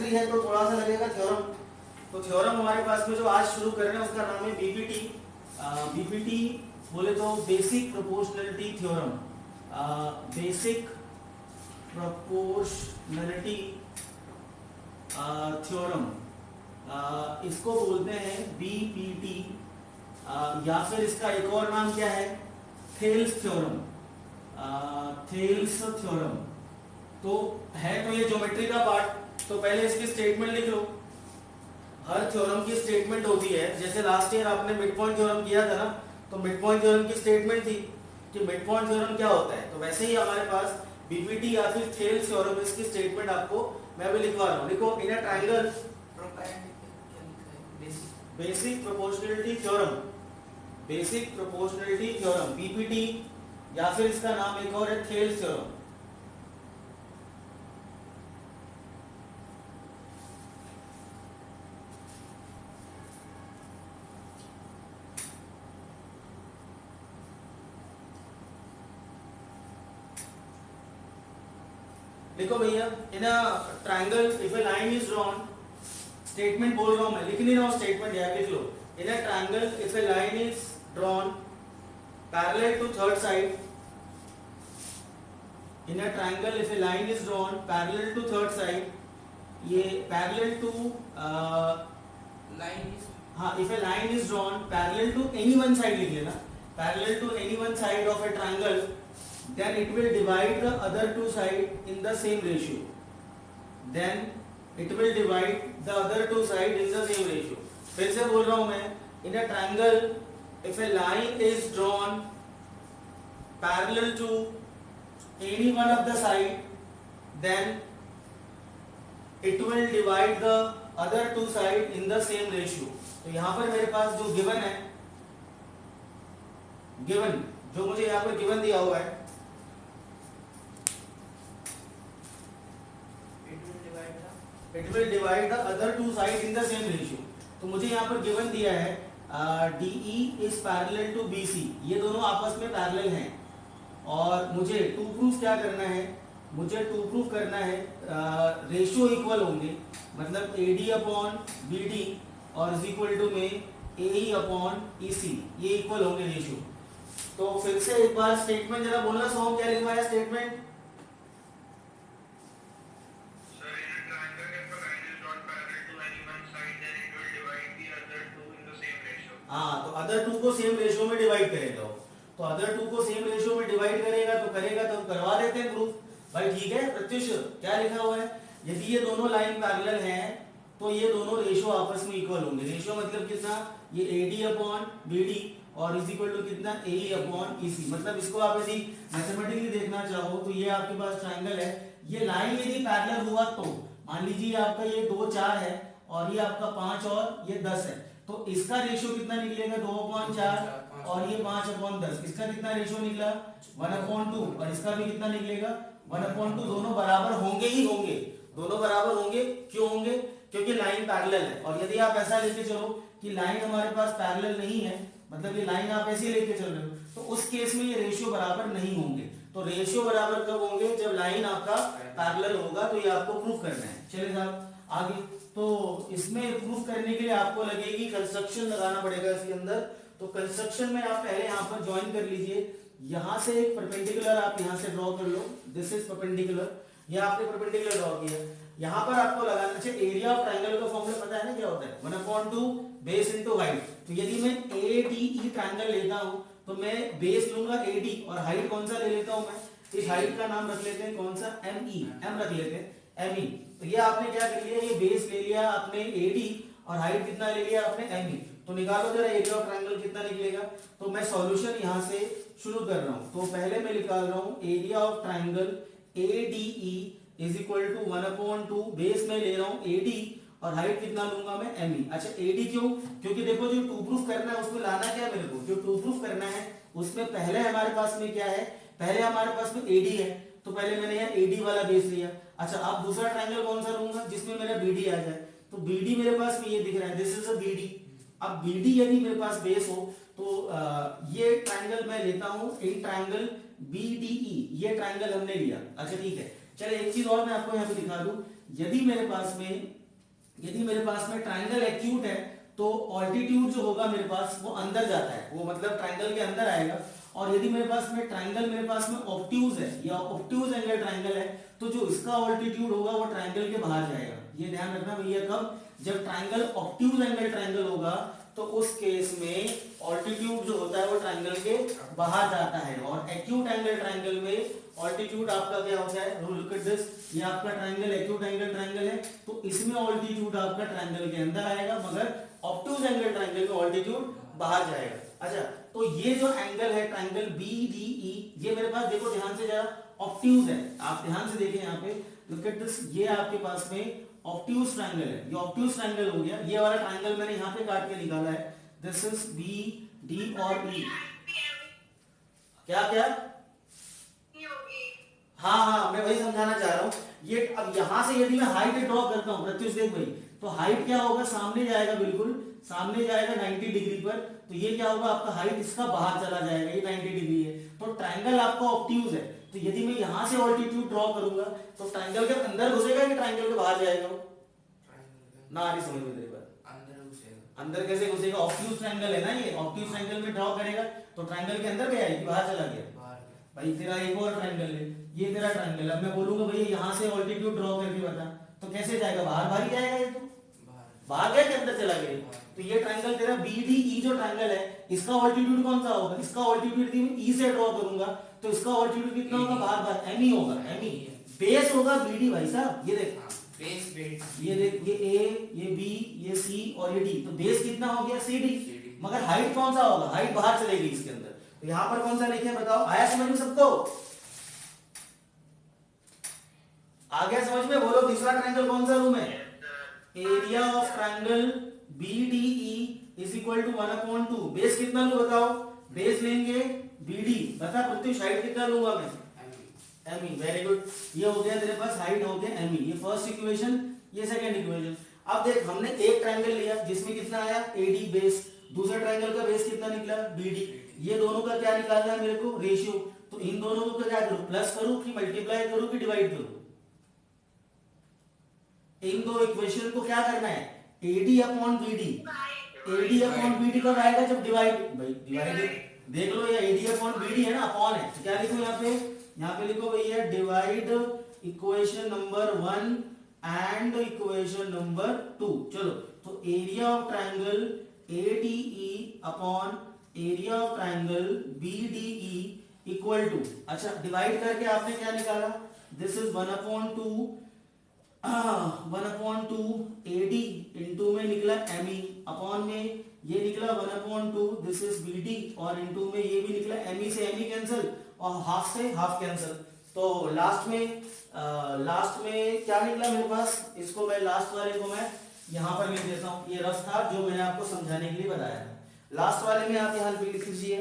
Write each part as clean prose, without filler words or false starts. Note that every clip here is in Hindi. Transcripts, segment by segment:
ट्रिग्नोमेट्री है तो थोड़ा सा लगेगा थ्योरम। तो थ्योरम हमारे पास में जो आज शुरू कर रहे हैं उसका नाम है बीपीटी। बीपीटी बोले तो basic proportionality theorem, basic proportionality theorem, इसको बोलते हैं बीपीटी, या फिर इसका एक और नाम क्या है, थेल्स थ्योरम, थेल्स थ्योरम। तो है तो ये ज्योमेट्री का पार्ट। तो पहले इसकी स्टेटमेंट लिख लो। हर थ्योरम की स्टेटमेंट होती है, जैसे लास्ट ईयर आपने मिड पॉइंट थ्योरम किया था ना, तो मिड पॉइंट थ्योरम की स्टेटमेंट थी कि मिड पॉइंट थ्योरम क्या होता है। तो वैसे ही हमारे पास बीपीटी या फिर थेल्स थ्योरम, इसकी स्टेटमेंट आपको मैं भी लिखवा रहा हूँ। लिखो, in a triangle, basic proportionality theorem, basic proportionality theorem BPT, या फिर इसका नाम एक और है थेल्स थ्योरम। देखो भैया, in a triangle if a line is drawn, statement बोल रहा हूं मैं, लिख नहीं रहा हूं स्टेटमेंट, यार लिख लो। In a triangle if a line is drawn parallel to third side, in a triangle if a line is drawn parallel to third side, ये पैरेलल टू लाइन इज, हाँ, if a line is drawn parallel to any one side लिख लेना, parallel to any one side of a triangle, then it will divide the other two side in the same ratio, then it will divide the other two side in the same ratio। फिर से बोल रहा हूं मैं, in a triangle if a line is drawn parallel to any one of the side, then it will divide the other two side in the same ratio। तो यहां पर मेरे पास जो गिवन है, गिवन जो मुझे यहां पर गिवन दिया हुआ है, it will divide the other two sides in the same ratio। तो मुझे यहाँ पर गिवन दिया है DE is parallel to BC, ये दोनों आपस में पैरेलल हैं, और मुझे टू प्रूफ क्या करना है, मुझे टू प्रूफ करना है रेशियो इक्वल होंगे, मतलब AD अपॉन BD और इज इक्वल टू में AE अपॉन EC, ये इक्वल होंगे रेशियो। तो फिर से एक बार स्टेटमेंट जरा बोलना, सोम क्या लिखवाया स्टेटमेंट? हाँ, तो अदर टू को सेम रेशियो में डिवाइड करेगा वो। तो अदर टू को सेम रेशियो में डिवाइड करेगा तो हम करवा देते हैं प्रूफ। भाई ठीक है प्रत्युष, क्या लिखा हुआ है, यदि ये दोनों लाइन पैरेलल हैं तो ये दोनों रेशियो आपस में इक्वल होंगे। रेशियो मतलब कितना, ये AD अपॉन BD और इज इक्वल टू कितना, AE अपॉन EC। मतलब इसको आप यदि मैथमेटिकली देखना चाहो तो ये आपके पास ट्रायंगल है, ये लाइन यदि पैरेलल हुआ तो मान लीजिए आपका ये 2 4 है और ये आपका 5 और ये 10 है, तो इसका रेशियो कितना निकलेगा, 2/4 और ये 5/10। इसका कितना रेशियो निकला, 1/2, और इसका भी कितना निकलेगा, 1/2। दोनों बराबर होंगे ही होंगे, दोनों बराबर होंगे। क्यों होंगे, क्योंकि लाइन पैरेलल है। और यदि आप ऐसा लेके चलो कि लाइन हमारे पास पैरेलल नहीं है, मतलब ये लाइन आप ऐसे लेके चल रहे हो, तो उस केस में ये रेशियो बराबर नहीं होंगे। तो रेशियो बराबर कब होंगे, जब लाइन आपका पैरेलल होगा। तो ये आपको प्रूफ करना है। चलिए साहब आगे। तो इसमें प्रूफ करने के लिए आपको लगेगी कंस्ट्रक्शन लगाना पड़ेगा इसके अंदर। तो कंस्ट्रक्शन में आप पहले यहाँ पर ज्वाइन कर लीजिए। यहाँ से एक परपेंडिकुलर आप यहाँ से ड्रॉ कर लो, दिस इज परपेंडिकुलर, ये आपने परपेंडिकुलर ड्रॉ किया। यहाँ पर आपको लगाना, अच्छा एरिया ऑफ ट्रायंगल का फॉर्मूला पता है ना क्या होता है, 1/2 बेस इनटू हाइट। तो यदि मैं ADE ट्रायंगल लेता हूँ तो मैं बेस लूंगा AD और हाइट कौन सा ले लेता हूँ मैं, इस हाइट का नाम रख लेते हैं कौन सा, ME, M रख लेते हैं ME। तो ये आपने क्या कर लिया, ये बेस ले लिया आपने AD और हाइट कितना ले लिया आपने ME। तो निकालो जरा एरिया ऑफ ट्रायंगल कितना निकलेगा। तो मैं सॉल्यूशन यहाँ से शुरू कर रहा हूँ। तो पहले मैं निकाल रहा हूँ area of triangle ADE is equal to 1/2, base में ले रहा हूँ AD और हाइट कितना लूंगा मैं ME। अच्छा AD क्यों, क्योंकि देखो जो टू प्रूफ करना है उसमें लाना क्या है मेरे को, जो टू प्रूफ करना है उसमें पहले हमारे पास में क्या है, पहले हमारे पास में AD है, तो पहले मैंने यहाँ AD वाला बेस लिया। अच्छा अब दूसरा ट्रायंगल कौन सा लूंगा जिसमें मेरा BD आ जाए, तो BD मेरे पास में ये दिख रहा है, दिस इज अ BD। अब BD यदि मेरे पास बेस हो तो ये ट्रायंगल मैं लेता हूं इन ट्रायंगल BDE, ये ट्रायंगल हमने लिया। अच्छा ठीक है, चलिए एक चीज और मैं आपको यहाँ पे दिखा दूं, यदि मेरे पास में यदि मेरे पास में ट्राइंगल एक्यूट है तो ऑल्टीट्यूड जो होगा मेरे पास वो अंदर जाता है, वो मतलब ट्राइंगल के अंदर आएगा। और यदि मेरे पास में ट्राइंगल मेरे पास में ऑब्ट्यूज है या ऑब्ट्यूज एंगल ट्राइंगल है तो जो इसका ऑल्टीट्यूड होगा वो ट्राइंगल के बाहर जाएगा। ये ध्यान रखना भैया, कब? जब ट्राइंगल ऑब्ट्यूज एंगल ट्राइंगल होगा तो उस केस में ऑल्टीट्यूड जो होता है वो ट्राइंगल के बाहर जाता है। और एक्यूट एंगल ट्राइंगल में ऑल्टीट्यूड आपका क्या होता है? लुक एट दिस, ये आपका ट्राइंगल एक्यूट एंगल ट्राइंगल है तो इसमें ऑल्टीट्यूड आपका ट्राइंगल के अंदर आएगा, मगर ऑब्ट्यूज एंगल ट्राइंगल में ऑल्टीट्यूड बाहर जाएगा। अच्छा, तो ये जो एंगल है ट्राइंगल BDE, ये मेरे पास देखो ध्यान से जरा, ऑब्ट्यूज है। आप ध्यान से देखें यहाँ पे, लुक एट दिस, ये आपके पास में ऑब्ट्यूज ट्राइंगल है, ये ऑब्ट्यूज ट्राइंगल हो गया। ये वाला ट्राइंगल मैंने यहाँ पे काट के निकाला है, दिस इज BD और E। क्या क्या? हाँ, मैं वही समझाना चाह रहा हूँ। ये अब यहाँ से यदि मैं हाइट ड्रॉ करता हूँ प्रत्युष, देख भाई, तो हाइट क्या होगा? सामने जाएगा, बिल्कुल सामने जाएगा 90 डिग्री पर। तो ये क्या होगा? आपका हाइट इसका बाहर चला जाएगा, ये 90 डिग्री है। तो ट्राइंगल आपका ऑब्ट्यूज है, तो यदि मैं यहाँ से ऑल्टीट्यूड ड्रॉ करूंगा तो ट्राइंगल के अंदर घुसेगा कि ट्राइंगल के बाहर जाएगा? ना आ रही समझ में तेरे बात? अंदर कैसे घुसेगा? ऑब्ट्यूज ट्राइंगल है ना, ये ऑब्ट्यूज ट्राइंगल में ड्रॉ करेगा तो ट्राइंगल के अंदर गया कि बाहर चला गया? भाई तेरा एक और ट्राइंगल है, ये तेरा ट्राइंगल है। अब मैं बोलूंगा भैया यहाँ से ऑल्टीट्यूड ड्रॉ करके बता, तो कैसे जाएगा? बाहर बाहर ही जाएगा, ये तो बाहर गया कि अंदर चला गया? तो ये ट्राइंगल तेरा BDE जो ट्राइंगल है, इसका ऑल्टीट्यूड कौन सा होगा? इसका ऑल्टीट्यूड यदि मैं E से ड्रॉ करूंगा तो इसका ऑल्टीट्यूड कितना होगा? बाहर बाहर ME होगा, ME। बेस होगा BD भाई साहब, ये देख बेस, ये देख, ये A, ये B, ये C और ये D, तो बेस कितना हो गया? CD। मगर हाइट कौन सा होगा? हाइट बाहर चलेगी इसके अंदर। तो यहां पर कौन सा लिखे बताओ? आया समझ में सबको? आ गया समझ में? बोलो तीसरा ट्राइंगल कौन सा रूम है? Area of triangle BDE is equal to 1/2। Base कितना लूं बताओ? बेस लेंगे BD, बता प्रत्युष हाइट कितना लूंगा मैं? ME। वेरी गुड, ये हो गया तेरे पास, हाइट हो गया ME। ये फर्स्ट इक्वेशन, ये सेकंड इक्वेशन। अब देख, हमने एक ट्राइंगल लिया जिसमें कितना आया? AD base. दूसरे ट्राइंगल का बेस कितना निकला? BD। ये दोनों का क्या निकालना है मेरे को? रेशियो। तो इन दोनों को क्या करूं? प्लस करूं कि मल्टीप्लाई करूं कि डिवाइड करूं? इन दो इक्वेशन को क्या करना है? AD upon BD। AD upon BD कब आएगा? जब डिवाइड, भाई डिवाइड देख लो, ये AD अपॉन BD है ना, अपॉन है, तो क्या लिखो यहाँ पे? यहाँ पे लिखो भैया divide equation number 1 and equation number 2। चलो, तो area of triangle ADE upon area of triangle BDE equal to, अच्छा डिवाइड करके आपने क्या निकाला? दिस इज 1/2 AD इंटू में निकला ME, अपॉन में ये निकला 1/2, दिस इज BD, और इंटू में ये भी निकला ME से ME कैंसिल और हाफ से हाफ कैंसिल। तो लास्ट में क्या निकला मेरे पास? इसको मैं लास्ट वाले को मैं यहां पर लिख देता हूं, ये रफ था जो मैंने आपको समझाने के लिए बताया था। लास्ट वाले में आप यहां पे लिख लीजिए।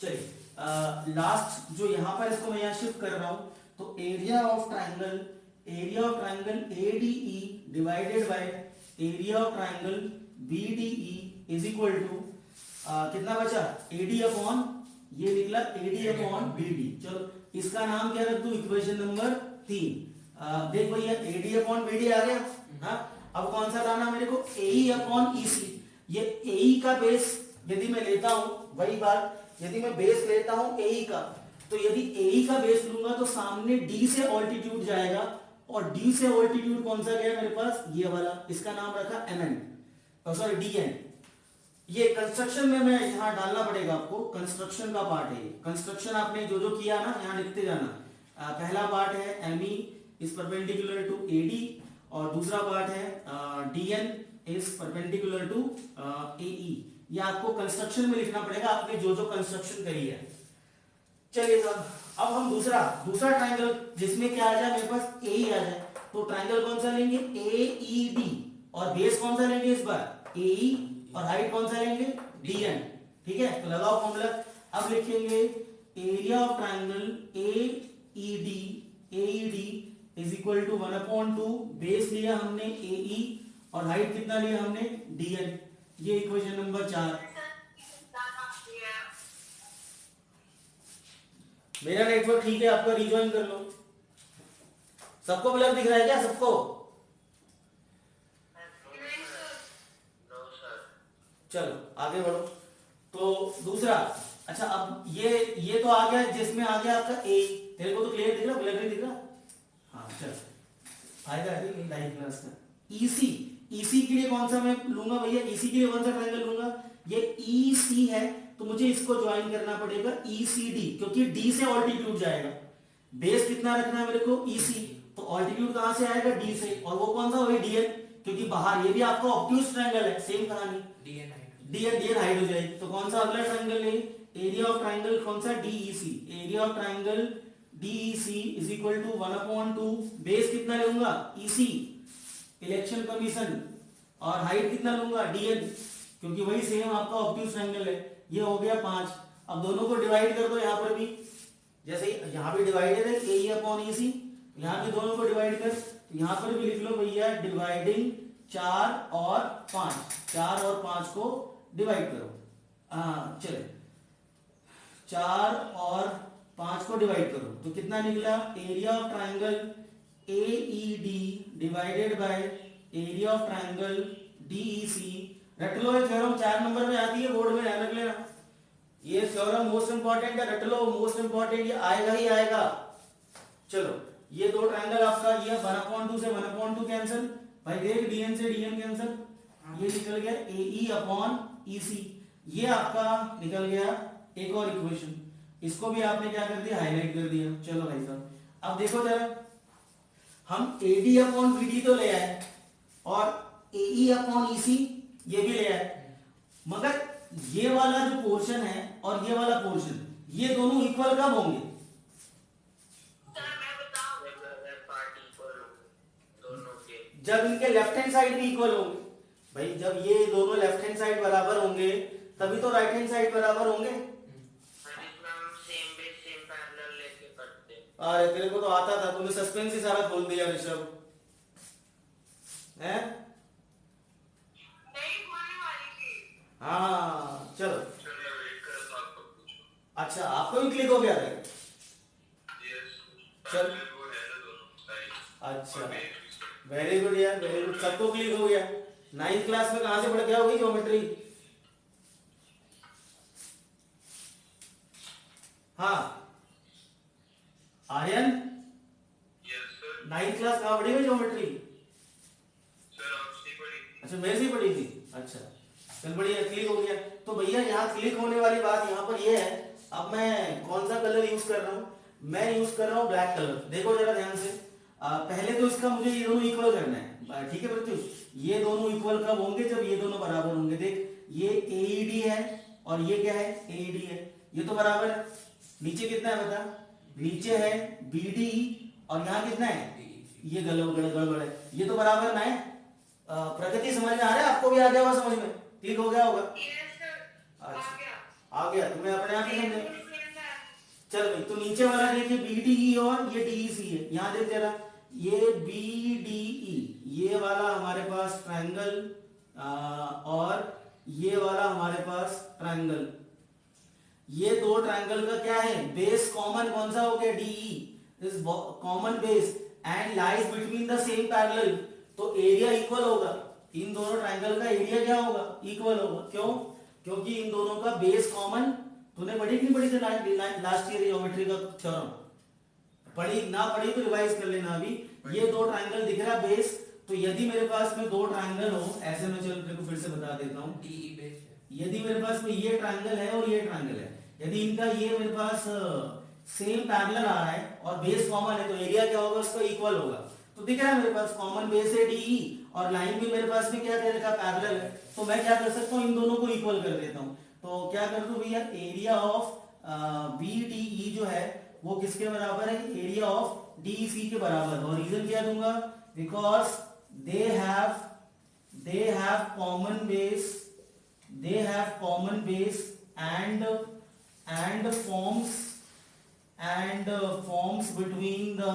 चलिए लास्ट जो यहां पर इसको मैं यहां शिफ्ट कर रहा हूं, तो area of triangle ADE divided by area of triangle BDE is equal to कितना बचा? AD अपॉन, ये निकला AD अपॉन BD। चलो इसका नाम क्या रख दूं? Equation number 3। देख भैया AD अपॉन BD आ गया। हाँ, अब कौन सा लाना मेरे को? AE upon EC। ये AE का बेस यदि मैं लेता हूं, वही बात, यदि मैं बेस लेता हूं AE का, तो यदि AE का बेस लूंगा तो सामने D से ऑल्टीट्यूड जाएगा, और D से ऑल्टीट्यूड कौन सा गया मेरे पास? ये वाला, इसका नाम रखा MN, सॉरी DN। ये कंस्ट्रक्शन में मैं यहाँ डालना पड़ेगा आपको, कंस्ट्रक्शन का पार्ट है ये। कंस्ट्रक्शन आपने जो जो किया ना, यहाँ लिखते जाना। पहला पार्ट है ME is perpendicular to AD, और दूसरा पार्ट है DN is perpendicular to AE। ये आपको कंस्ट्रक्शन में लिखना पड़ेगा, आपने जो जो कंस्ट्रक्शन करी है। चलिए साहब, अब हम दूसरा ट्राइंगल जिसमें क्या आ जाए मेरे पास? AE आ जाए, तो ट्राइंगल कौन सा लेंगे? AED, और बेस कौन सा लेंगे इस बार? AE, और हाइट कौन सा लेंगे? DN। ठीक है, तो लगाओ फॉर्मूला। अब लिखेंगे area of triangle AED is equal to 1/2, base लिया हमने AE, और हाइट कितना लिया हमने? DN। ये इक्वेशन नंबर 4। मेरा नेटवर्क ठीक है, आपका रिजॉइन कर लो। सबको ब्लर दिख रहा है क्या? सबको चलो आगे बढ़ो। तो दूसरा, अच्छा अब ये तो आ गया, जिसमें आ गया आपका ए। तेरे को तो क्लियर दिख रहा, ब्लैक दिख रहा। हाँ चल, फायदा है लाइव क्लास का। ईसी, ईसी के लिए कौन सा मैं लूंगा भैया, ईसी के लिए कौन सा ट्रायंगल लूंगा, ये ईसी है, तो मुझे इसको ज्वाइन करना पड़ेगा ईसीडी, क्योंकि डी से ऑल्टीट्यूड जाएगा। बेस कितना रखना है मेरे को, ईसी, तो ऑल्टीट्यूड कहां से आएगा, डी से, और वो कौन सा, वही डीएन, क्योंकि बाहर ये भी आपका ऑब्ट्यूज ट्रायंगल है, सेम कहानी, डीएन हाइट हो जाएगी। तो कौन सा अगला ट्रायंगल है, एरिया ऑफ ट्रायंगल कौन सा, DEC, area of triangle DEC is equal to 1/2, base कितना लूंगा, ईसी, इलेक्शन कमीशन, और हाइट कितना लूंगा, डीएन, क्योंकि वही सेम आपका ऑब्ट्यूज ट्रायंगल है। ये हो गया 5। अब दोनों को डिवाइड कर दो, यहां पर भी जैसे यहाँ भी डिवाइडेड है ए अपॉन ईसी, यहाँ भी दोनों को डिवाइड कर, तो यहाँ पर भी लिख लो भैया डिवाइडिंग 4 और 5, 4 और 5 को डिवाइड करो। चले 4 और 5 को डिवाइड करो, तो कितना निकला, area of triangle AED divided by area of triangle DEC. रट लो, ये थ्योरम 4 नंबर में आती है, बोर्ड में ध्यान रख लेना, ये थ्योरम मोस्ट इंपॉर्टेंट है, रट लो, मोस्ट इंपॉर्टेंट, ये आएगा ही आएगा। चलो ये दो ट्रायंगल आपका, ये 1/2 से 1/2 कैंसिल, भाई देख डीएन से डीएन कैंसिल, ये निकल गया एई अपॉन ईसी, ये आपका निकल गया एक और इक्वेशन, इसको भी आपने क्या कर दिया, हाईलाइट कर दिया। चलो भाई साहब, अब देखो जरा, हम एडी अपॉन बीडी तो ले आए और एई अपॉन ईसी ये भी ले आए, मगर ये वाला जो पोर्शन है और ये वाला पोर्शन, ये दोनों इक्वल कब होंगे, जब इनके लेफ्ट हैंड साइड भी इक्वल होंगे। भाई जब ये दोनों लेफ्ट हैंड साइड बराबर होंगे तभी तो राइट हैंड साइड बराबर होंगे। अरे तेरे को तो आता था, तूने सस्पेंस ही सारा खोल दिया ऋषभ, है? हाँ चलो, अच्छा आपको भी क्लिक हो गया था, चल अच्छा, वेरी गुड यार, वेरी गुड, सबको क्लिक हो गया। 9th क्लास में कहां से पढ़ के आओगे ज्योमेट्री? हाँ आर्यन, 9th क्लास कहां पढ़ी हुई ज्योमेट्री? अच्छा मेरे से पढ़ी थी, अच्छा चल बढ़िया, क्लिक हो गया। तो भैया यहाँ क्लिक होने वाली बात यहाँ पर ये है, अब मैं कौन सा कलर यूज कर रहा हूँ, मैं यूज कर रहा हूँ ब्लैक कलर। देखो जरा ध्यान से, पहले तो इसका मुझे ये दोनों इक्वल करना है, ठीक है प्रत्युष, ये दोनों इक्वल कब होंगे, जब ये दोनों बराबर होंगे। देख ये एईडी है और ये क्या है, एईडी है, ये तो बराबर है। नीचे कितना है बता, नीचे है बीडी और यहाँ कितना है, ये गड़बड़ है, ये तो बराबर ना है। प्रकृति समझ में आ रहा है, आपको भी आ गया होगा समझ में, क्लिक हो गया होगा? अच्छा आ गया, तुम्हें अपने आप ही समझ। चल भाई, तो नीचे वाला देखिए बीडीई और ये डीईसी है, यहाँ देख जरा, ये बीडीई ये वाला हमारे पास ट्रायंगल और ये वाला हमारे पास ट्रायंगल, ये दो ट्रायंगल का क्या है, बेस कॉमन कौन सा हो गया, DE is common base and lies between the same parallel, तो एरिया इक्वल होगा, इन दोनों ट्रायंगल का एरिया क्या होगा, इक्वल होगा। क्यों? क्योंकि इन दोनों का बेस कॉमन, तूने पढ़ी नहीं पढ़ी थी लास्ट ईयर ज्योमेट्री का थ्योरम, पढ़ी ना पढ़ी तो रिवाइज कर लेना। अभी ये दो ट्रायंगल दिख रहा है बेस, तो यदि मेरे पास में दो ट्रायंगल हो ऐसे, में चलो तेरे को फिर से बता देता हूँ, यदि मेरे पास में ये ट्रायंगल है और ये ट्रायंगल है, यदि इनका ये मेरे पास सेम पैरेलल आ रहा है और बेस कॉमन है, तो एरिया क्या होगा, उसका इक्वल होगा। तो दिख रहा है मेरे पास कॉमन बेस है डीई और लाइन भी मेरे पास में क्या दे रखा, पैरेलल है, तो मैं क्या कर सकता हूँ, इन दोनों को इक्वल कर देता हूँ। तो क्या कर दूं भैया, एरिया ऑफ बीडीई जो है वो किसके बराबर है, एरिया ऑफ डीसी के बराबर। और रीजन क्या दूंगा, because they have common base, they have common base and forms between the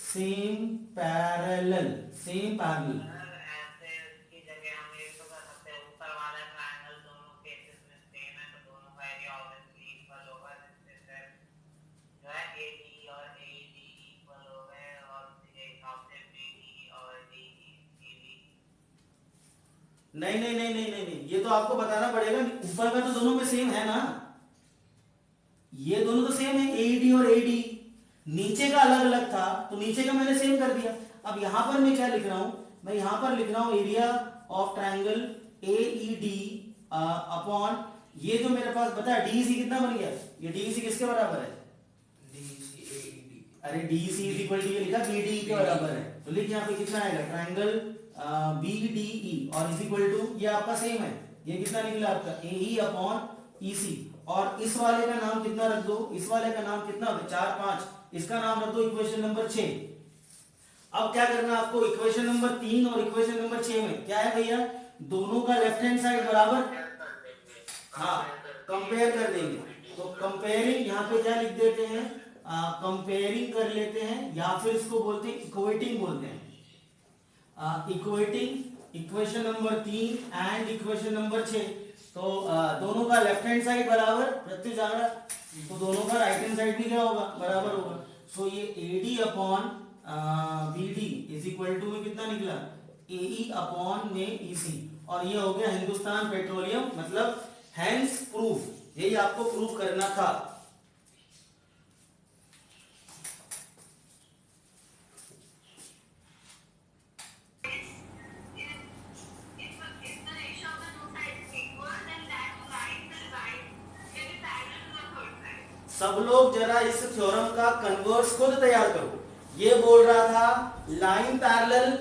same parallel, नहीं नहीं नहीं नहीं नहीं नहीं, ये तो आपको बताना पड़ेगा, ऊपर का तो दोनों में सेम है ना, ये दोनों तो सेम है एडी और एडी, नीचे का अलग अलग था तो नीचे का मैंने सेम कर दिया। अब यहां पर मैं क्या लिख रहा हूं, मैं यहां पर लिख रहा हूं area of triangle AED upon, ये जो मेरे पास बता डीसी कितना बन गया, ये डीसी किसके बराबर है, अरे डीसी इज इक्वल टू ये लिखा बीडी के बराबर है, तो लिख यहाँ पे कितना आएगा ट्रायंगल बीडीई और इज इक्वल टू ये आपका सेम है, ये कितना निकला आपका एई अपॉन ईसी, और इस वाले का नाम कितना रख दो, इस वाले का नाम कितना होगा 4 5, इसका नाम रख दो इक्वेशन नंबर 6। अब क्या करना आपको, इक्वेशन नंबर 3 और इक्वेशन नंबर 6 में क्या है भैया, दोनों का लेफ्ट हैंड साइड बराबर, हाँ कंपेयर कर देंगे, तो कंपेयरिंग यहाँ पे क्या लिख देते हैं, कंपेयरिंग कर लेते हैं, या फिर इसको बोलते हैं इक्वेटिंग बोलते हैं, equating equation number 3 and equation number 6, तो दोनों का लेफ्ट हैंड साइड बराबर प्रत्युष जाना, तो दोनों का राइट हैंड साइड भी क्या होगा बराबर होगा, सो ये AD upon BD is equal to कितना निकला एई अपॉन में ईसी, और ये हो गया हिंदुस्तान पेट्रोलियम, मतलब हैंस प्रूफ, यही आपको प्रूफ करना था। सब लोग जरा इस थ्योरम का कन्वर्स खुद तैयार करो, ये बोल रहा था लाइन पैरेलल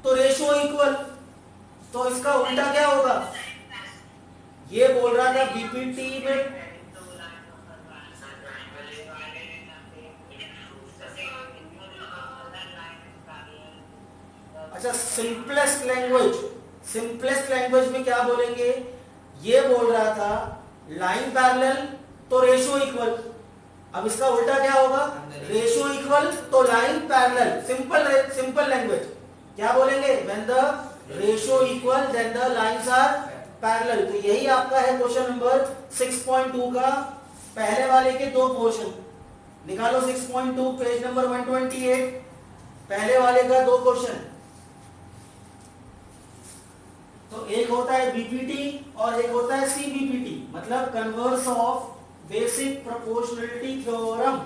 तो रेशो इक्वल, तो इसका उल्टा क्या होगा, ये बोल रहा था बीपीटी में, अच्छा सिंपलेस्ट लैंग्वेज, सिंपलेस्ट लैंग्वेज में क्या बोलेंगे, ये बोल रहा था लाइन पैरेलल तो रेशो इक्वल, अब इसका उल्टा क्या होगा, रेशो इक्वल तो लाइन पैरेलल, सिंपल लैंग्वेज क्या बोलेंगे, when the ratio equal then the lines are parallel, तो यही आपका है क्वेश्चन नंबर 6.2 का पहले वाले के दो पोर्शन निकालो, 6.2 पेज नंबर 128, पहले वाले का दो क्वेश्चन, तो एक होता है बीपीटी और एक होता है सीबीपीटी, मतलब converse of basic proportionality theorem,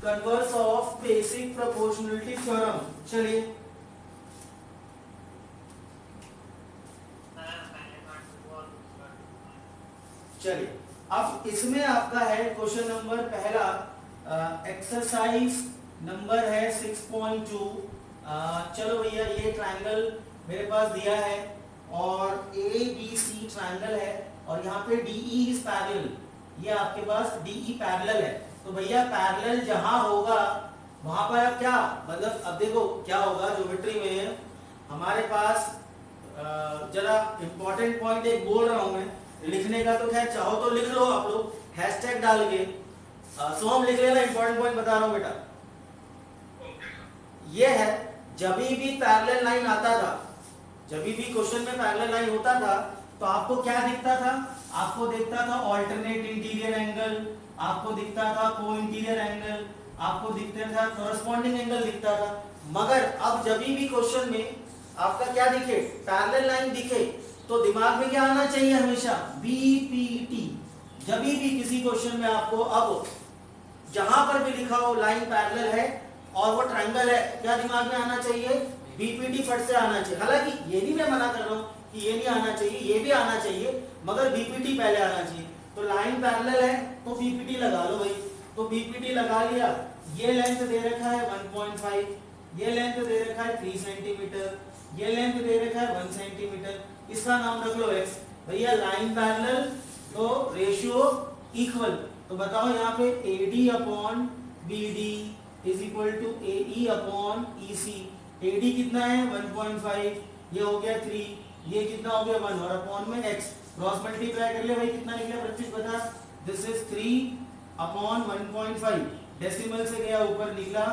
converse of basic proportionality theorem. चलिए चलिए अब इसमें आपका है क्वेश्चन नंबर पहला, एक्सरसाइज नंबर है 6.2, चलो भैया ये ट्रायंगल मेरे पास दिया है और ए बी सी ट्रायंगल है और यहाँ पे डीई इज पैरेलल, ये आपके पास डीई पैरेलल है, तो भैया पैरेलल जहां होगा वहां पर अब क्या, मतलब अब देखो क्या होगा ज्योमेट्री में हमारे पास, जरा इंपॉर्टेंट पॉइंट एक बोल रहा हूं मैं, लिखने का तो खैर चाहो तो लिख लो आप लोग हैशटैग डाल के, सो हम लिख लेना, इंपॉर्टेंट पॉइंट बता रहा हूं बेटा, ये है जब भी पैरेलल लाइन आता था, जब भी क्वेश्चन में पैरेलल लाइन होता था तो आपको क्या दिखता था, आपको दिखता था ऑल्टरनेट इंटीरियर एंगल, आपको दिखता था को इंटीरियर एंगल, आपको दिखता था कॉरेस्पॉन्डिंग एंगल दिखता था, मगर अब जब भी क्वेश्चन में आपका क्या दिखे, पैरेलल लाइन दिखे, तो दिमाग में क्या आना चाहिए हमेशा, बीपीटी, जब भी किसी क्वेश्चन में आपको अब जहां पर भी लिखा हो लाइन पैरेलल है और वो ट्रायंगल है, क्या दिमाग में आना चाहिए, बीपीटी फट से आना चाहिए, हालांकि ये भी मैं मना कर रहा हूं कि ये नहीं आना चाहिए, ये भी आना चाहिए, मगर बीपीटी पहले आना चाहिए, तो लाइन पैरेलल है तो बीपीटी लगा लो भाई, तो बीपीटी लगा लिया, ये लेंथ दे रखा है 1.5, ये लेंथ दे रखा है 3 सेंटीमीटर, ये लेंथ दे रखा है 1 सेंटीमीटर, इसका नाम रख लो x, भैया लाइन पैरेलल तो रेशियो इक्वल, तो बताओ यहाँ पे AD upon BD is equal to AE upon EC, AD कितना है 1.5, ये हो गया 3, ये कितना हो गया 1 और अपॉन में x, क्रॉस मल्टीप्लाई कर ले भाई, कितना निकला 25 बता, दिस इज 3 अपॉन 1.5, डेसिमल से गया ऊपर निकला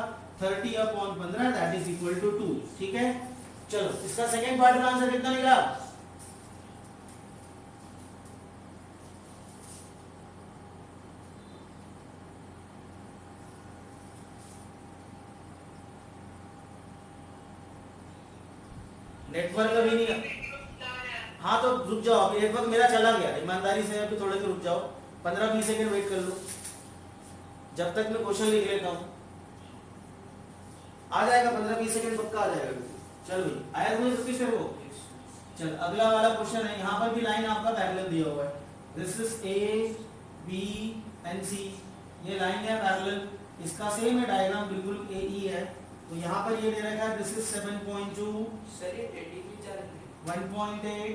30 upon 15 that is equal to 2, ठीक है। चलो इसका सेकंड पार्ट का आंसर कितना निकला, नेटवर्क अभी नहीं। हाँ तो रुक जाओ, अभी नेटवर्क मेरा चला गया, ईमानदारी से अभी थोड़े से रुक जाओ, 15-20 सेकंड वेट कर लो जब तक मैं क्वेश्चन लिख लेता हूँ। आ जाएगा 15-20 सेकंड पक्का आ जाएगा। चल भाई आया तुम्हें सतीश को? चल अगला वाला क्वेश्चन है, यहाँ पर भी लाइन आपका पैरेलल दिया हुआ है, this is A B and C, ये लाइन है पैरेलल, इसका सेम है डायग्राम बिल्कुल ए ई है। तो यहाँ पर ये दे रखा है दिस इज 7.2 सर ये टेडी भी चल रही 1.8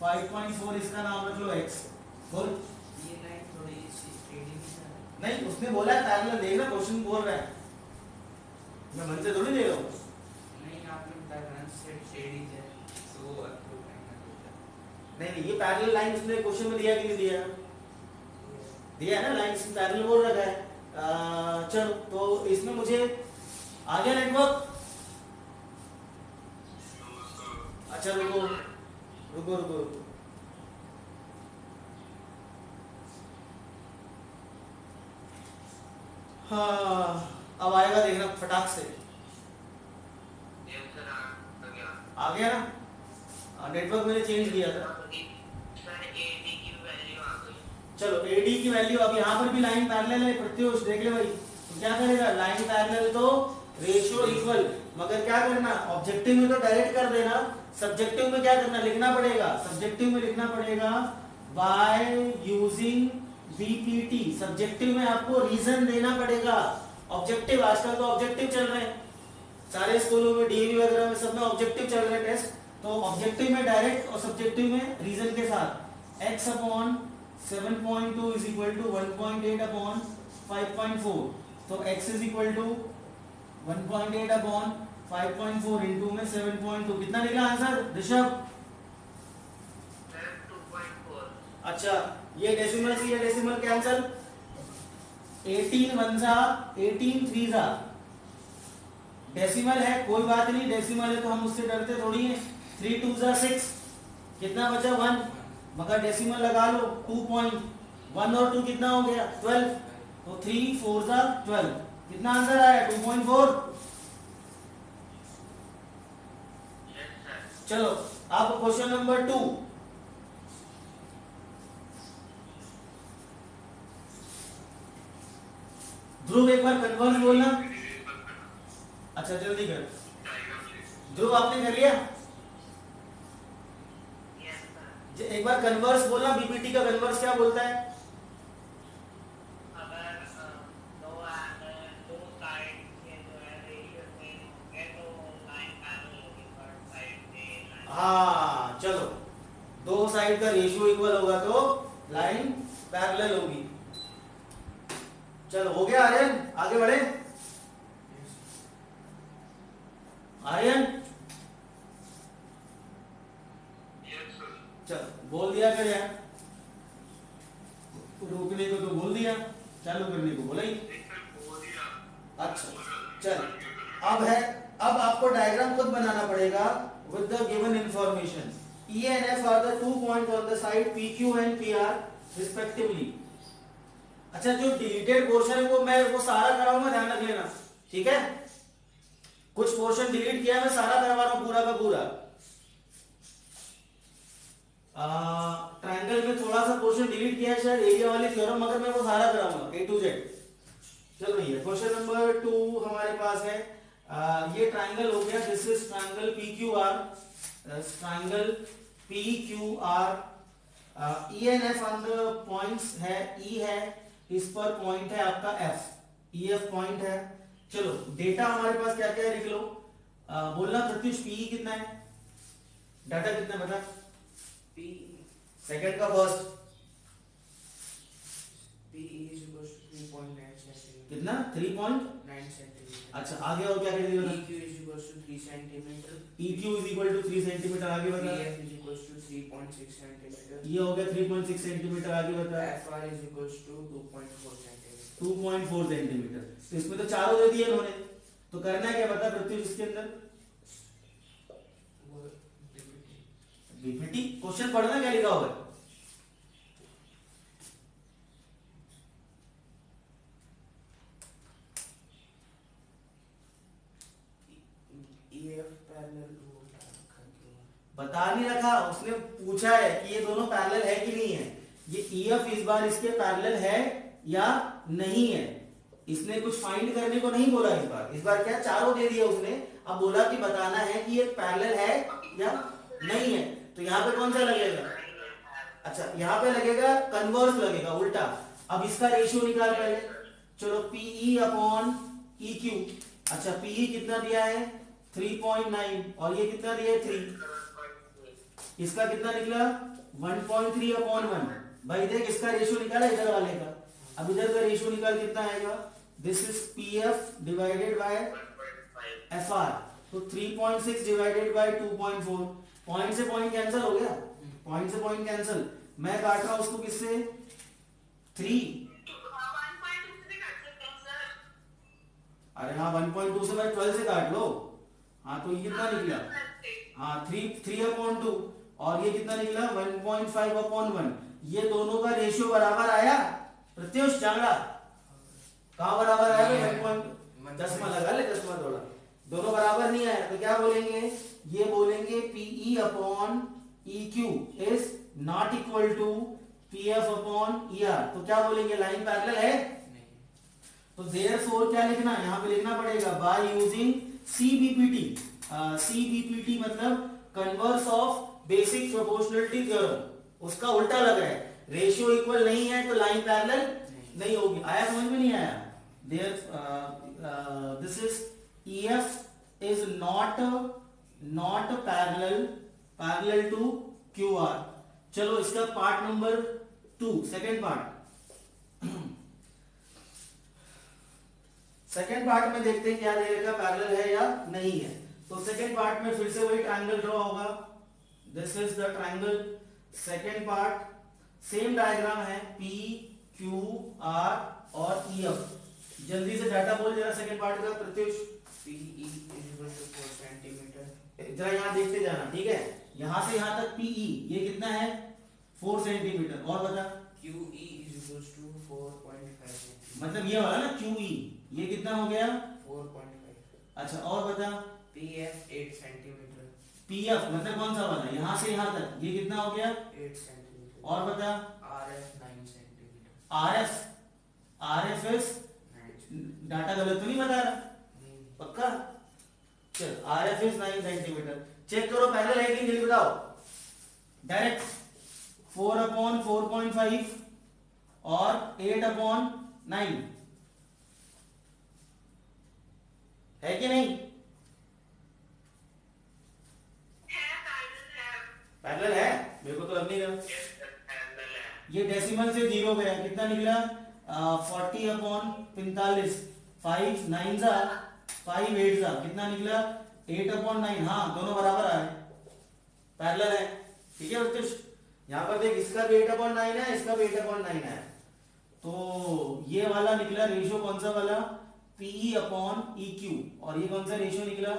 5.4, इसका नाम रख लो x। बोल। ये लाइन थोड़ी सी टेडी भी चल रही नहीं उसने बोला है पैरेलल, देख ना क्वेश्चन बोल रहा है, मैं मन से थोड़ी ले रहा हूँ। नहीं आपने डायग्राम से टेडी है तो अप्रूव करना नहीं ये पैरेलल लाइन उसने क्वेश्चन में दिया कि नहीं दिया? दिया है ना, लाइन इसमें पैरेलल बोल रखा है। चलो तो इसमें मुझे आ गया नेटवर्क। अच्छा रुको रुको रुको रुको, हाँ अब आएगा देखना फटाक से। आ गया ना, नेटवर्क मैंने चेंज किया था। चलो AD की वैल्यू, अब यहाँ पर भी लाइन पैरेलल है प्रत्युष, देख ले भाई, तो क्या करेगा, लाइन पैरेलल तो रेशियो इक्वल, मगर क्या करना, ऑब्जेक्टिव में तो डायरेक्ट कर देना, सब्जेक्टिव में क्या करना, लिखना पड़ेगा, सब्जेक्टिव में लिखना पड़ेगा बाय यूजिंग बीपीटी, सब्जेक्टिव में आपको रीजन देना पड़ेगा। ऑब्जेक्टिव आजकल तो ऑब्जेक्टिव चल रहे हैं सारे स्कूलों में, डीएवी वगैरह में सब में ऑब्जेक्टिव चल रहे हैं टेस्ट, तो ऑब्जेक्टिव में डायरेक्ट और सब्जेक्टिव में रीजन के साथ x upon 7.2 is equal to 1.8 upon 5.4, तो x is equal to 1.8 upon 5.4 into में 7.2, कितना निकला आंसर ऋषभ? 2.4। अच्छा ये डेसिमल से ये डेसिमल कैंसल, 18 1 जा 18 3 जा, डेसिमल है कोई बात नहीं, डेसिमल है तो हम उससे डरते थोड़ी हैं, 3 2 जा 6, कितना बचा 1, मगर डेसिमल लगा लो 2.1 और 2 कितना हो गया 12, तो 3 4 जा 12, कितना आंसर आया 2.4। चलो अब क्वेश्चन नंबर 2, ध्रुव एक बार कन्वर्स बोलना। अच्छा जल्दी कर, ध्रुव आपने कर लिया? एक बार कन्वर्स बोलना, बीपीटी का कन्वर्स क्या बोलता है? अगर दो साइड के जो है रेशियो सेम होंगे तो लाइन पैरेलल होगी, पर साइड से हाँ चलो, दो साइड का रेशियो इक्वल होगा तो लाइन पैरेलल होगी। चलो हो गया आर्यन, आगे बढ़े। आर्यन चलो बोल दिया कर यार, रोकने को तो बोल दिया, चालू करने को बोला ही। अच्छा चल अब है, अब आपको डायग्राम खुद बनाना पड़ेगा with the given information. E and F are the 2 points on the side PQ and PR respectively। अच्छा जो डिलीटेड पोर्शन है वो सारा कराऊंगा, ध्यान रख लेना, ठीक है? कुछ पोर्शन डिलीट किया मैं सारा करवा रहा हूं पूरा का पूरा। ट्रायंगल में थोड़ा सा पोर्शन डिलीट किया है शायद एरिया वाली थ्योरम, मगर मैं वो सारा कराऊंगा A to Z। चलो भैया क्वेश्चन नंबर 2 हमारे पास है, ये ट्रायंगल हो गया, this is triangle PQR, triangle PQR, E and F on the points है, E है इस पर, पॉइंट है आपका F, EF पॉइंट है। चलो डेटा हमारे पास क्या क्या है लिख लो, बोलना प्रत्युष PE कितना है, डाटा कितना बता, P सेकंड का first PE is equals to 3.9 centimeter, कितना 3.9 centimeter। अच्छा आगे और क्या कर दिया, PQ is equals to 3 centimeter, PQ is equal to 3 centimetre, आगे बता, PF is equals to 3.6 centimeter, ये हो गया 3.6 सेंटीमीटर, आगे बता, FR is equals to 2.4 centimeter। 2.4 centimetre. तो इसमें तो चारों दे दिए इन्होंने, तो करना है क्या बता प्रत्युष इसके अंदर, बीपीटी क्वेश्चन पढ़ना क्या लिखा होगा, EF parallel rule बता नहीं रखा, उसने पूछा है कि ये दोनों पैरेलल है कि नहीं है। ये EF इस बार इसके पैरेलल है या नहीं है, इसने कुछ फाइंड करने को नहीं बोला इस बार क्या चारों दे दिया उसने। अब बोला कि बताना है कि ये पैरेलल है या नहीं है, तो यहाँ पे कौन सा लगेगा? अच्छा यहाँ पे लगेगा कन्वर्स लगेगा, उल्टा। अब इसका रेशियो निकाल पहले, चलो PE अपॉन EQ। अच्छा PE कितना दिया है 3.9 और ये कितना दिया है 3, इसका कितना निकला 1.3 अपॉन 1। भाई देख इसका रेशियो निकाला इधर वाले का, अब इधर का रेशियो निकाल कितना आएगा, this is PF divided by FR, तो 3.6 डिवाइडेड बाय 2.4, पॉइंट से पॉइंट कैंसिल हो गया, पॉइंट से पॉइंट कैंसिल। मैं काट रहा हूं उसको किससे 3, अरे हाँ 1.2 से भाई 12 से काट लो। हाँ तो ये कितना निकला, हाँ 3 अपॉन 2 और ये कितना निकला 1.5 अपॉन 1। ये दोनों का रेशियो बराबर आया प्रत्युष जांगड़ा, कहाँ बराबर आया भाई 1. चश्मा लगा ले, चश्मा थोड़ा, दोनों बराबर नहीं आया तो क्या बोलेंगे, ये बोलेंगे PE upon EQ is not equal to PF upon ER, तो क्या बोलेंगे लाइन पैरेलल है। तो देयरफॉर क्या लिखना है, यहाँ पे लिखना पड़ेगा बाय यूजिंग CBPT। CBPT मतलब converse of basic proportionality theorem, उसका उल्टा लग रहा है, रेशियो इक्वल नहीं है तो लाइन पैरेलल नहीं होगी। आया समझ में नहीं आया? This is EF is not parallel to QR। चलो इसका part number 2, second part. Second part में देखते हैं क्या रहेगा, पैरेलल है या नहीं है। तो सेकेंड पार्ट में फिर से वही ट्रायंगल ड्रॉ होगा, this is the triangle. Second part same diagram है, P Q R और EF। जल्दी से डाटा बोल जरा सेकेंड पार्ट का प्रत्युष। PE = 4 centimetre. जरा यहाँ देखते जाना, ठीक है, यहाँ से यहाँ तक PE ये कितना है 4 सेंटीमीटर, और बता QE = 4.5 सेंटीमीटर, मतलब ये वाला ना QE ये कितना हो गया 4.5। अच्छा और बता PF 8 सेंटीमीटर। PF मतलब कौन सा वाला, यहाँ से यहाँ तक ये कितना हो गया 8 सेंटीमीटर। और बता RF 9 centimetre. RF is data गलत तो नहीं बता रहा पक्का? चल RF इज 9 सेंटीमीटर। चेक करो पैरेलल है कि नहीं बताओ डायरेक्ट। 4 अपॉन 4.5 और 8 अपॉन 9 है कि नहीं? पैरेलल है, मेरे को तो लग नहीं रहा। ये डेसिमल से 0 गया, कितना निकला 40 अपॉन 45, 5 9 जा 5 8 जा कितना निकला 8 अपॉन 9। हाँ दोनों बराबर आए, पैरेलल है, ठीक है बच्चों। यहाँ पर देख इसका भी 8 अपॉन 9 है, इसका भी 8 अपॉन 9 है, तो ये वाला निकला रेशियो कौन सा वाला PE अपॉन EQ, और ये कौन सा रेशियो निकला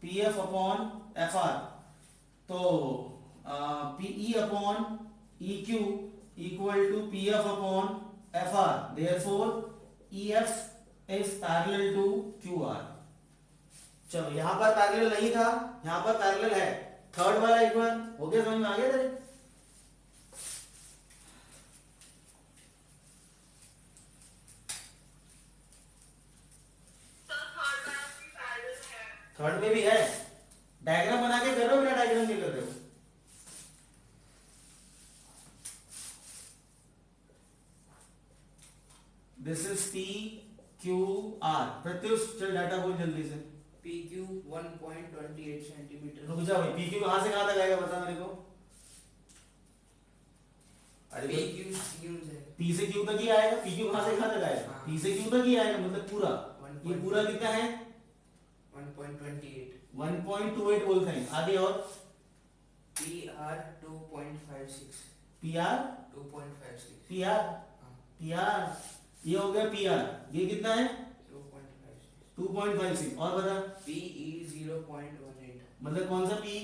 PF अपॉन FR। तो PE upon EQ equal to PF upon FR, therefore EF is parallel to QR। चलो यहां पर पैरेलल नहीं था, यहां पर पैरेलल है। थर्ड वाला एक बार हो गया, समझ में आ गया तेरे? थर्ड में भी है, डायग्राम बना के कर रहे हो या डायग्राम में कर रहे हो? This is PQR। प्रत्युष चल डाटा बोल जल्दी से। PQ 1.28 centimetre. रुक जा भाई, PQ कहां से कहां तक आएगा बता मेरे को। अरे PQ Q है, P से Q तक ही आएगा, PQ कहां से कहां तक आएगा P से Q तक ही आएगा, मतलब पूरा। ये पूरा कितना है 1.28। 1.28 बोलते हैं। आगे और PR 2.56। PR 2.56। PR PR ये हो गया PR, ये कितना है 2.56। 2.56। और बता PE 0.18। मतलब कौन सा PE,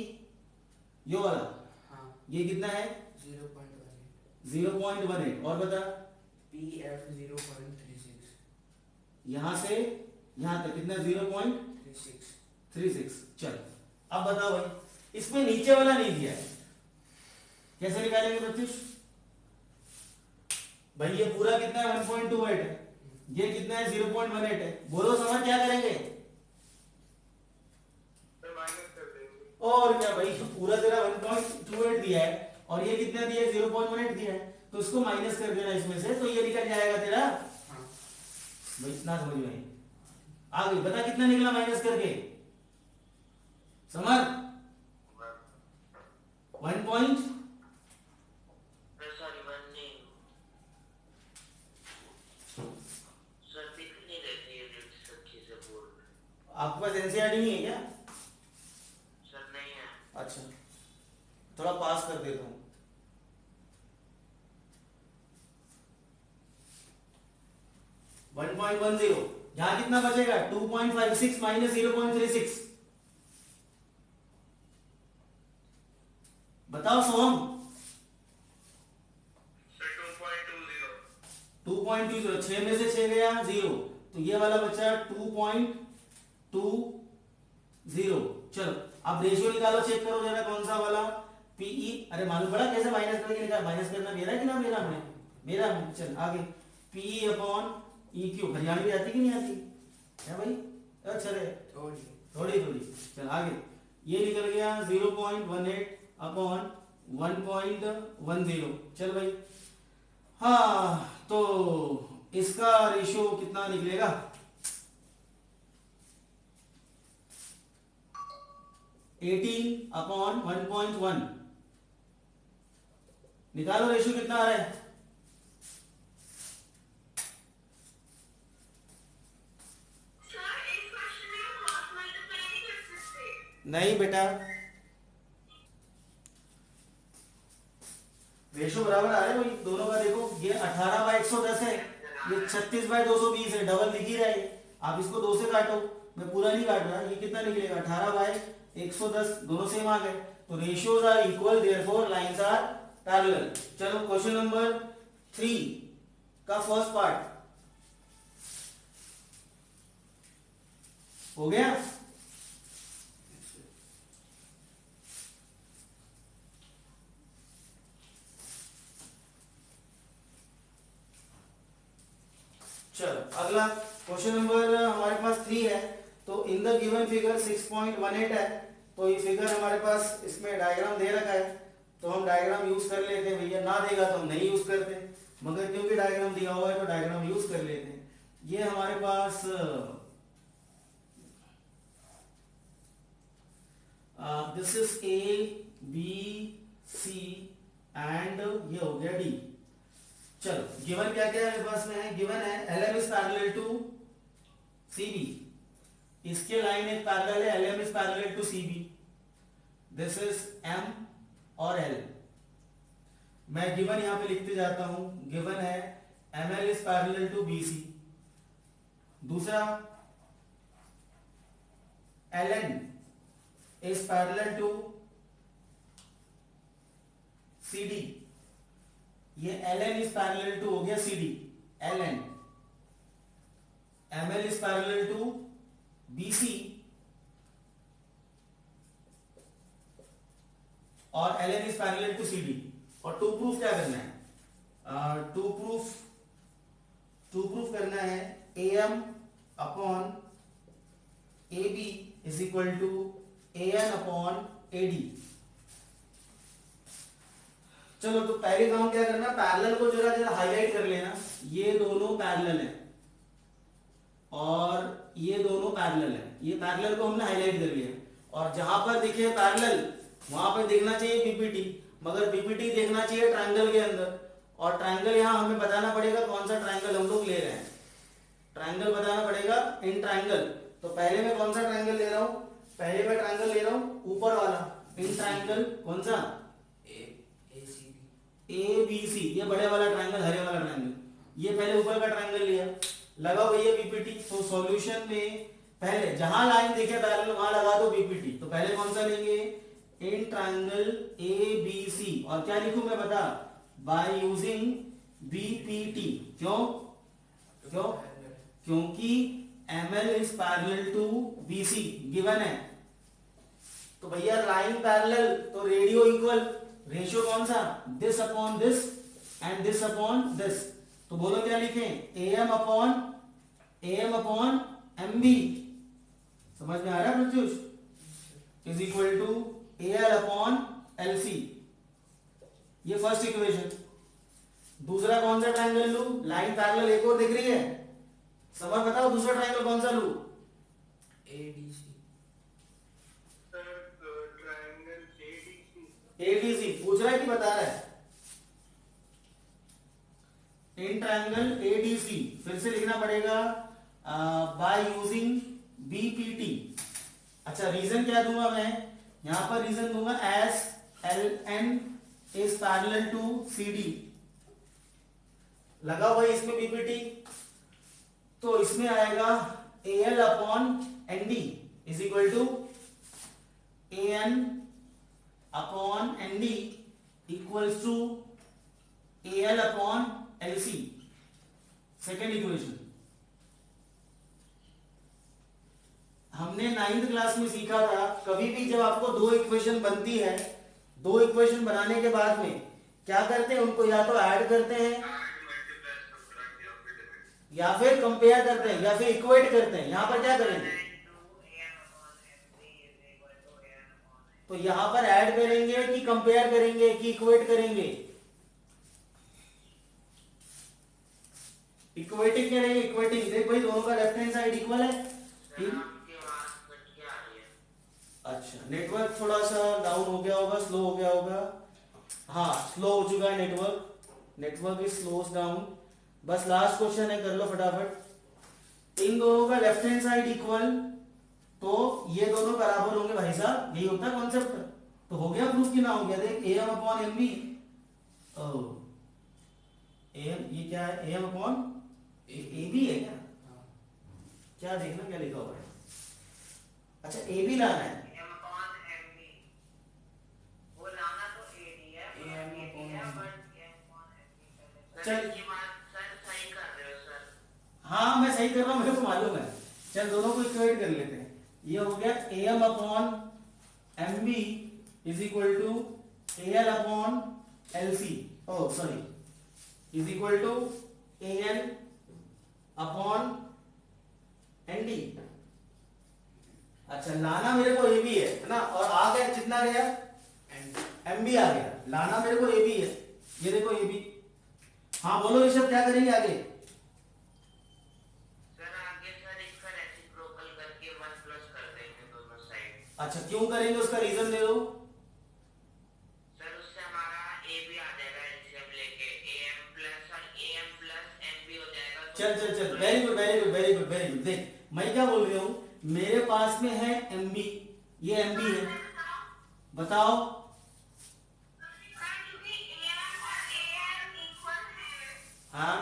ये वाला, हाँ ये कितना है 0.18। 0.18। और बता PF 0.36। यहां से यहां तक कितना 0.36। 36। चल अब बताओ भाई इसमें नीचे वाला नहीं दिया है, कैसे निकालेंगे प्रत्युष? भाई ये पूरा कितना है 1.28 है, ये कितना है 0.18 है, बोलो समझ क्या करेंगे? माइनस कर देंगे। और क्या भाई, पूरा तेरा 1.28 दिया है और ये कितना दिया है 0.18 दिया है, तो इसको माइनस कर देना इसमें से, तो ये निकल जाएगा तेरा। हाँ भाई इतना समझ में आई? आ गई, बता कितना निकला माइनस करके? समझ 1 पॉइंट सॉरी 1 नहीं सर, दिख नहीं रहती है सब चीजें बोर्ड पे। आपके पास एनसीईआरटी नहीं है क्या? सर नहीं है। अच्छा, थोड़ा पास कर देता हूं। वन 1.10, यहां कितना बचेगा 2.56 माइनस 0.36, बताओ सोहम। सर 2.20। 2.20, 6 में से 6 गया 0, तो ये वाला बचा 2.20। चलो अब रेशियो निकालो, चेक करो जरा कौन सा वाला पीई। अरे मालूम पड़ा कैसे माइनस करके निकाल, माइनस करना मेरा है कि ना मेरा है? मेरा है। चल आगे, P upon E Q, Haryanvi भी आती कि नहीं आती है भाई? अच्छा रे, थोड़ी थोड़ी थोड़ी। चल आगे, ये निकल गया 0.18 अपॉन 1.10। चल भाई, हाँ तो इसका रेशियो कितना निकलेगा? 18 अपॉन 1.1, निकालो रेशियो कितना आ रहा है? नहीं बेटा, रेशो बराबर आ रहे हैं भाई दोनों का। देखो ये 18/110 है, ये 36/220 है, डबल दिख ही रहा है। आप इसको 2 से काटो, मैं पूरा नहीं काट रहा। ये कितना निकलेगा 18/110, दोनों सेम आ गए, तो ratios are equal, therefore lines are parallel. चलो क्वेश्चन नंबर 3 का फर्स्ट पार्ट हो गया। चलो अगला क्वेश्चन नंबर हमारे पास 3 है। तो इन द गिवन फिगर 6.18 है, तो ये फिगर हमारे पास इसमें डायग्राम दे रखा है, तो हम डायग्राम यूज कर लेते हैं। भैया ना देगा तो हम नहीं यूज करते, मगर क्योंकि डायग्राम दिया हुआ है तो डायग्राम यूज कर लेते हैं। ये हमारे पास this is A B C and ये हो गया डी। चलो गिवन क्या क्या है मेरे पास में है? गिवन है LM is parallel to CB, इसके लाइन एक पैरेलल है, LM is parallel to CB, this is M और L। मैं गिवन यहां पे लिखते जाता हूं। गिवन है ML is parallel to BC, दूसरा LN is parallel to CD, ये LN इज पैरेलल टू हो गया CD, LN। ML is parallel to BC और LN is parallel to CD। और टू प्रूफ क्या करना है? टू प्रूफ करना है AM upon AB is equal to AN upon AD। चलो तो पहले काम क्या करना, पैरेलल को जरा जरा हाईलाइट कर लेना। ये दोनों पैरेलल है और ये दोनों पैरेलल है, ये पैरेलल को हमने हाईलाइट कर लिया। और जहां पर दिखे पैरेलल वहां पर देखना चाहिए बीपीटी, मगर बीपीटी देखना चाहिए ट्रायंगल के अंदर। और ट्रायंगल यहां हमें बताना पड़ेगा कौन सा ट्रायंगल हम लोग ले रहे हैं। ट्रायंगल बताना पड़ेगा इन ट्रायंगल। तो पहले मैं कौन सा ट्रायंगल ले रहा हूं? पहले मैं ट्रायंगल ले रहा हूं ऊपर वाला इन ट्रायंगल, कौन सा? ABC, ये बड़े वाला ट्रायंगल, हरे वाला ट्रायंगल। ये पहले ऊपर का ट्रायंगल लिया, लगा भैया बीपीटी। तो सॉल्यूशन में पहले जहां लाइन देखे पैरेलल वहां लगा दो बीपीटी। तो पहले कौन सा लेंगे? In triangle ABC। और क्या लिखूं मैं बता? By using BPT. क्यों? क्योंकि ML is parallel to BC given है। तो तो भैया लाइन पैरेलल तो रेडियो इक्वल, रेशियो कौन सा, this upon this and this upon this. तो बोलो क्या लिखें, एम अपॉन एम बी। समझ में आ रहा है Pratyush? Is equal to A L upon L C. ये फर्स्ट इक्वेशन। दूसरा कौन सा ट्रायंगल लू, लाइन पैरेलल एक और दिख रही है, समझ बताओ दूसरा ट्रायंगल कौन सा लू? ADC। ट्रायंगल एडीसी पूछ रहा है कि बता रहा है? इन ट्रायंगल एडीसी फिर से लिखना पड़ेगा बाय यूजिंग बीपीटी। अच्छा रीजन क्या दूंगा मैं यहां पर, रीजन दूंगा S L N is parallel to CD. लगा हुआ है इसमें बीपीटी, तो इसमें आएगा A L upon N D is equal to A N upon N D equals to A L upon L C. Second equation. हमने 9th क्लास में सीखा था, कभी भी जब आपको दो इक्वेशन बनती है, दो इक्वेशन बनाने के बाद में क्या करते हैं, उनको या तो ऐड करते हैं या फिर कंपेयर करते हैं या फिर इक्वेट करते हैं। यहां पर क्या करेंगे, तो यहां पर ऐड करेंगे कि कंपेयर करेंगे कि इक्वेट करेंगे? इक्वेटिंग करेंगे, इक्वेटिंग। देख भाई दोनों का लेफ्ट हैंड साइड इक्वल है। अच्छा नेटवर्क थोड़ा सा डाउन हो गया होगा, स्लो हो गया होगा। हाँ स्लो हो चुका है network, network is slows down. बस लास्ट क्वेश्चन है, कर लो फटाफट। इन दोनों का लेफ्ट हैंड साइड इक्वल, तो ये दोनों बराबर होंगे भाई साहब, यही होता है कॉन्सेप्ट। तो हो गया प्रूफ कि ना हो गया? देख M upon M B, M ये क्या है, एम अपॉन ए बी है क्या? क्या देखना क्या लिखा हुआ है? अच्छा ए बी लाना है। चल हाँ मैं सही कर रहा हूँ, मेरे को मालूम है। चल दोनों को इक्वेट कर लेते हैं। ये हो गया A M upon M B is equal to A L upon L C, oh sorry is equal to A N upon N D. अच्छा लाना मेरे को ए बी है ना, और आ गया कितना गया, एम बी आ गया। लाना मेरे को ए बी है, ये देखो ए बी। हाँ बोलो ऋषभ क्या करेंगे आगे? अच्छा क्यों करेंगे, उसका रीजन दे दो। सर उससे हमारा ए भी आ जाएगा, एलसीएम लेके am प्लस और am प्लस m भी हो जाएगा। चल चल चल very good very good very good very good. देख मैं क्या बोल रही हूँ, मेरे पास में है एम बी, ये एम बी है, बताओ। हाँ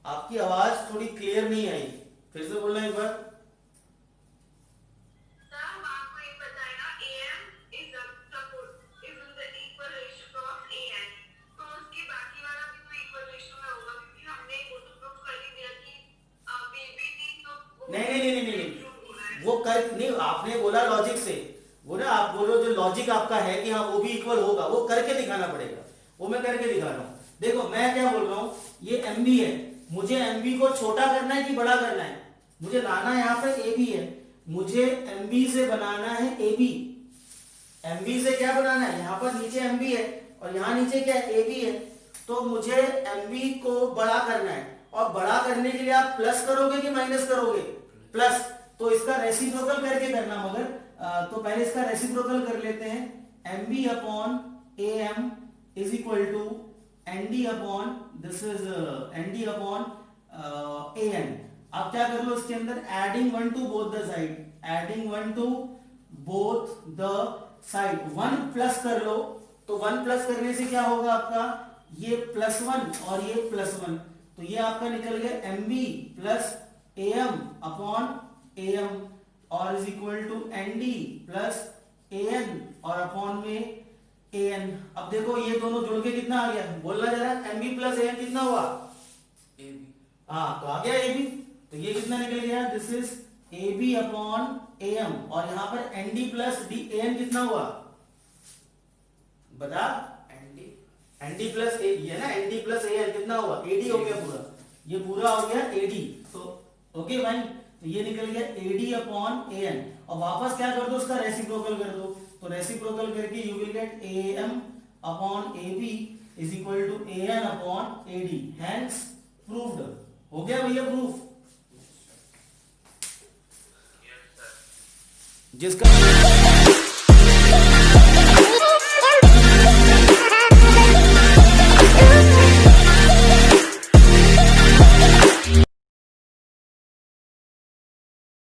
आपकी आवाज थोड़ी क्लियर नहीं आई, फिर से बोलना एक बार। नहीं वो कर नहीं, आपने बोला लॉजिक से, वो ना आप बोलो जो लॉजिक आपका है कि हाँ वो भी इक्वल होगा, वो करके दिखाना पड़ेगा। वो मैं करके दिखा रहा हूँ। देखो मैं क्या बोल रहा हूँ, ये एम बी है, मुझे एम बी को छोटा करना है कि बड़ा करना है? मुझे लाना यहाँ पे ए बी है, मुझे एम बी से बनाना है ए बी। एम बी से क्या बनाना है, यहाँ पर नीचे एम बी है और यहाँ नीचे क्या है, ए बी है। तो मुझे एम बी को बड़ा करना है, और बड़ा करने के लिए आप प्लस करोगे कि माइनस करोगे? प्लस। तो इसका रेसिप्रोकल करके करना, मगर तो पहले इसका रेसिप्रोकल कर लेते हैं। M B upon A M is equal to N D upon this is N D upon A N. आप क्या कर लो इसके अंदर, adding one to both the side, adding one to both the side, one plus कर लो। तो वन प्लस करने से क्या होगा आपका, ये प्लस वन और ये प्लस वन, तो ये आपका निकल गया M B plus A M upon A M और is equal to N D plus A N और अपॉन में ए एन। अब देखो ये दोनों जुड़ के कितना आ गया, बोलना जरा, M B plus A N कितना हुआ? हाँ, तो आ गया ए बी। तो ये कितना निकल गया, this is A B upon A M, और यहाँ पर N D plus D A N कितना हुआ बता, ND N D plus A, ये ना N D plus A N कितना हुआ, ए डी हो गया पूरा, ये पूरा हो गया ए डी। तो ओके भाई, तो ये निकल गया A D upon A N, और वापस क्या कर दो, उसका रेसिप्रोकल कर दो। तो रेसिप्रोकल करके you will get A M upon A B is equal to A N upon A D, hence proved. हो गया भैया प्रूफ। Yes sir. जिसका